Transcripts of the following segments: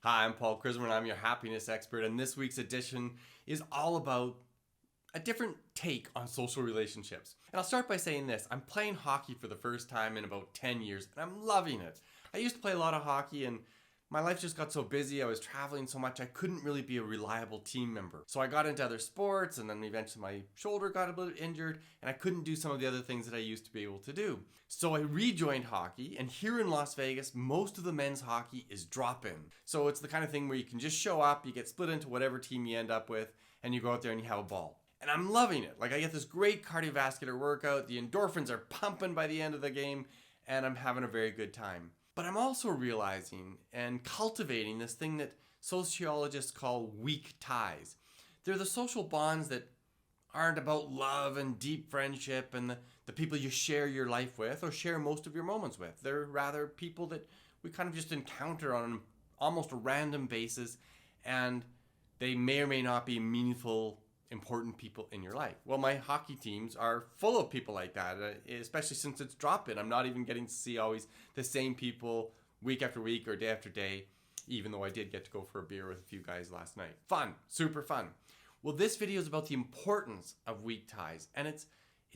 Hi, I'm Paul Krismer, and I'm your happiness expert, and this week's edition is all about a different take on social relationships. And I'll start by saying this. I'm playing hockey for the first time in about 10 years, and I'm loving it. I used to play a lot of hockey, and my life just got so busy, I was traveling so much, I couldn't really be a reliable team member. So I got into other sports, and then eventually my shoulder got a bit injured, and I couldn't do some of the other things that I used to be able to do. So I rejoined hockey, and here in Las Vegas, most of the men's hockey is drop-in. So it's the kind of thing where you can just show up, you get split into whatever team you end up with, and you go out there and you have a ball. And I'm loving it. Like, I get this great cardiovascular workout, the endorphins are pumping by the end of the game, and I'm having a very good time. But I'm also realizing and cultivating this thing that sociologists call weak ties. They're the social bonds that aren't about love and deep friendship and the people you share your life with or share most of your moments with. They're rather people that we kind of just encounter on almost a random basis, and they may or may not be meaningful, important people in your life. Well, my hockey teams are full of people like that, especially since it's drop-in. I'm not even getting to see always the same people week after week or day after day, even though I did get to go for a beer with a few guys last night. Fun, super fun. Well, this video is about the importance of weak ties, and it's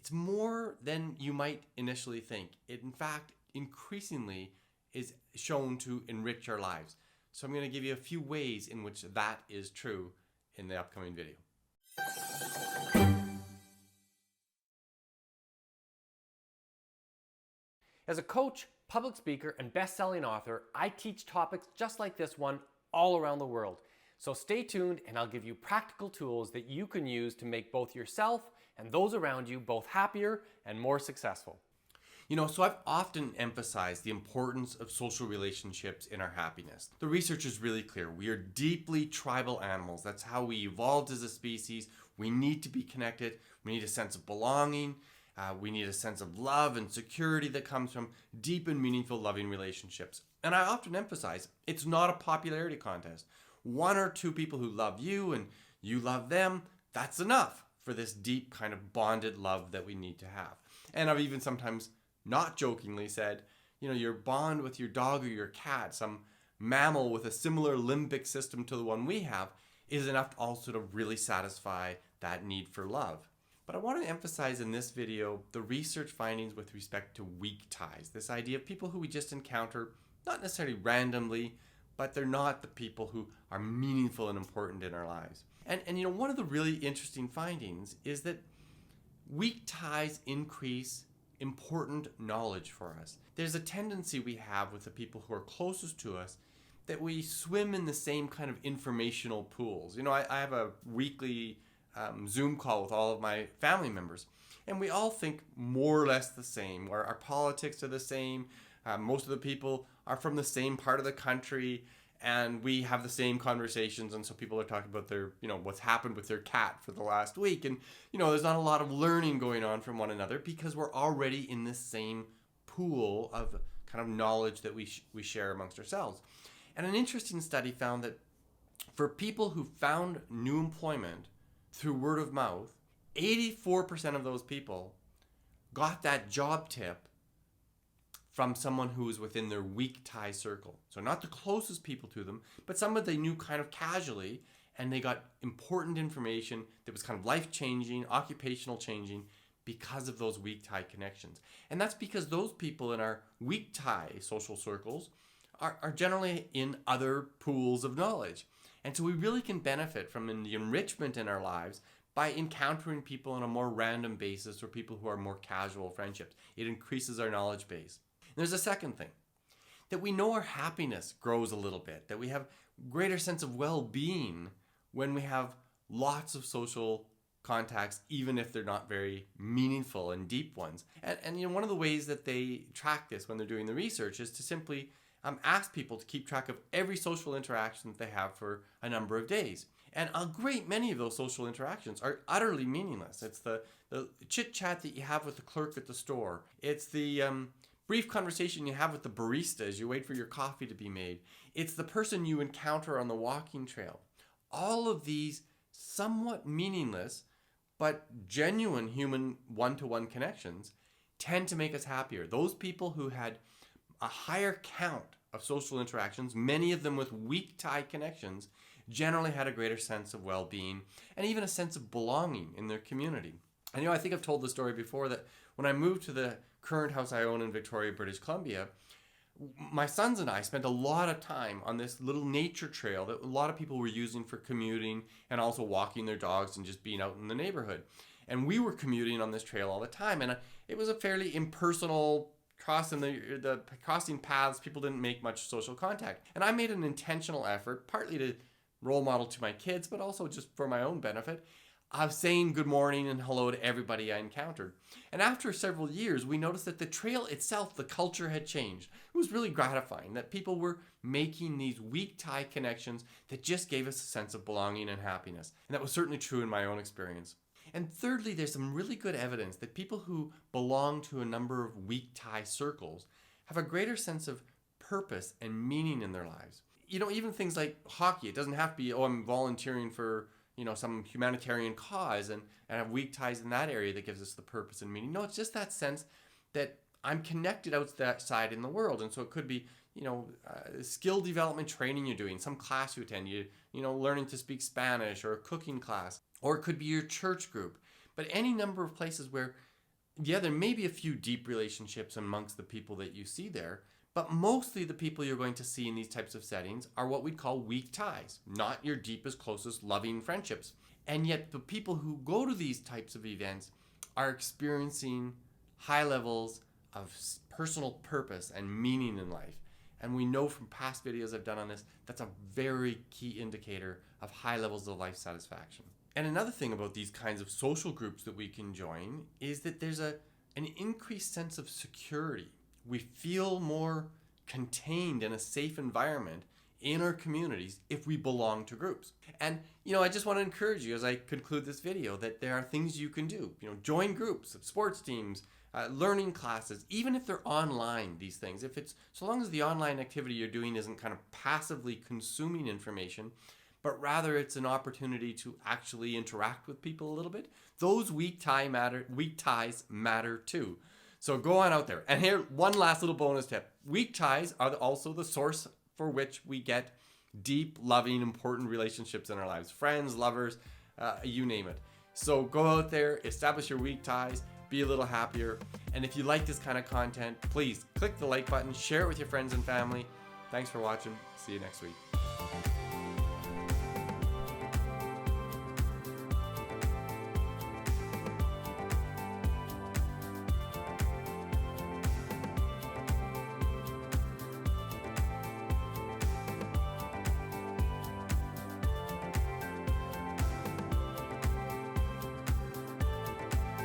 more than you might initially think. It, in fact, increasingly is shown to enrich our lives. So I'm going to give you a few ways in which that is true in the upcoming video. As a coach, public speaker, and best-selling author, I teach topics just like this one all around the world. So stay tuned and I'll give you practical tools that you can use to make both yourself and those around you both happier and more successful. So I've often emphasized the importance of social relationships in our happiness. The research is really clear. We are deeply tribal animals. That's how we evolved as a species. We need to be connected. We need a sense of belonging. We need a sense of love and security that comes from deep and meaningful loving relationships. And I often emphasize, it's not a popularity contest. One or two people who love you and you love them, that's enough for this deep kind of bonded love that we need to have. And I've even sometimes not jokingly said, your bond with your dog or your cat, some mammal with a similar limbic system to the one we have, is enough also to really satisfy that need for love. But I want to emphasize in this video the research findings with respect to weak ties. This idea of people who we just encounter, not necessarily randomly, but they're not the people who are meaningful and important in our lives. And one of the really interesting findings is that weak ties increase important knowledge for us. There's a tendency we have with the people who are closest to us that we swim in the same kind of informational pools. I have a weekly Zoom call with all of my family members, and we all think more or less the same. Our politics are the same. Most of the people are from the same part of the country, and we have the same conversations. And so people are talking about their, what's happened with their cat for the last week. And, there's not a lot of learning going on from one another because we're already in this same pool of kind of knowledge that we share amongst ourselves. And an interesting study found that for people who found new employment through word of mouth, 84% of those people got that job tip from someone who was within their weak tie circle. So not the closest people to them, but someone they knew kind of casually, and they got important information that was kind of life-changing, occupational changing, because of those weak tie connections. And that's because those people in our weak tie social circles are generally in other pools of knowledge. And so we really can benefit from the enrichment in our lives by encountering people on a more random basis or people who are more casual friendships. It increases our knowledge base. There's a second thing, that we know our happiness grows a little bit, that we have greater sense of well-being when we have lots of social contacts, even if they're not very meaningful and deep ones. And one of the ways that they track this when they're doing the research is to simply ask people to keep track of every social interaction that they have for a number of days. And a great many of those social interactions are utterly meaningless. It's the chit-chat that you have with the clerk at the store. It's the brief conversation you have with the barista as you wait for your coffee to be made. It's the person you encounter on the walking trail. All of these somewhat meaningless but genuine human one-to-one connections tend to make us happier. Those people who had a higher count of social interactions, many of them with weak tie connections, generally had a greater sense of well-being and even a sense of belonging in their community. And I think I've told the story before that when I moved to the current house I own in Victoria, British Columbia, my sons and I spent a lot of time on this little nature trail that a lot of people were using for commuting and also walking their dogs and just being out in the neighborhood. And we were commuting on this trail all the time, and it was a fairly impersonal crossing the crossing paths. People didn't make much social contact, and I made an intentional effort, partly to role model to my kids, but also just for my own benefit, of saying good morning and hello to everybody I encountered. And after several years, we noticed that the trail itself, the culture had changed. It was really gratifying that people were making these weak tie connections that just gave us a sense of belonging and happiness. And that was certainly true in my own experience. And thirdly, there's some really good evidence that people who belong to a number of weak tie circles have a greater sense of purpose and meaning in their lives. Even things like hockey, it doesn't have to be, I'm volunteering for some humanitarian cause and have weak ties in that area that gives us the purpose and meaning. No, it's just that sense that I'm connected outside in the world. And so it could be, skill development training you're doing, some class you attend, learning to speak Spanish or a cooking class, or it could be your church group. But any number of places where, there may be a few deep relationships amongst the people that you see there, but mostly the people you're going to see in these types of settings are what we'd call weak ties, not your deepest, closest, loving friendships. And yet the people who go to these types of events are experiencing high levels of personal purpose and meaning in life. And we know from past videos I've done on this, that's a very key indicator of high levels of life satisfaction. And another thing about these kinds of social groups that we can join is that there's an increased sense of security. We feel more contained in a safe environment in our communities if we belong to groups. And, I just want to encourage you as I conclude this video that there are things you can do. Join groups, sports teams, learning classes, even if they're online, these things. So long as the online activity you're doing isn't kind of passively consuming information, but rather it's an opportunity to actually interact with people a little bit, those weak ties matter too. So go on out there. And here, one last little bonus tip. Weak ties are also the source for which we get deep, loving, important relationships in our lives. Friends, lovers, you name it. So go out there, establish your weak ties, be a little happier. And if you like this kind of content, please click the like button, share it with your friends and family. Thanks for watching. See you next week.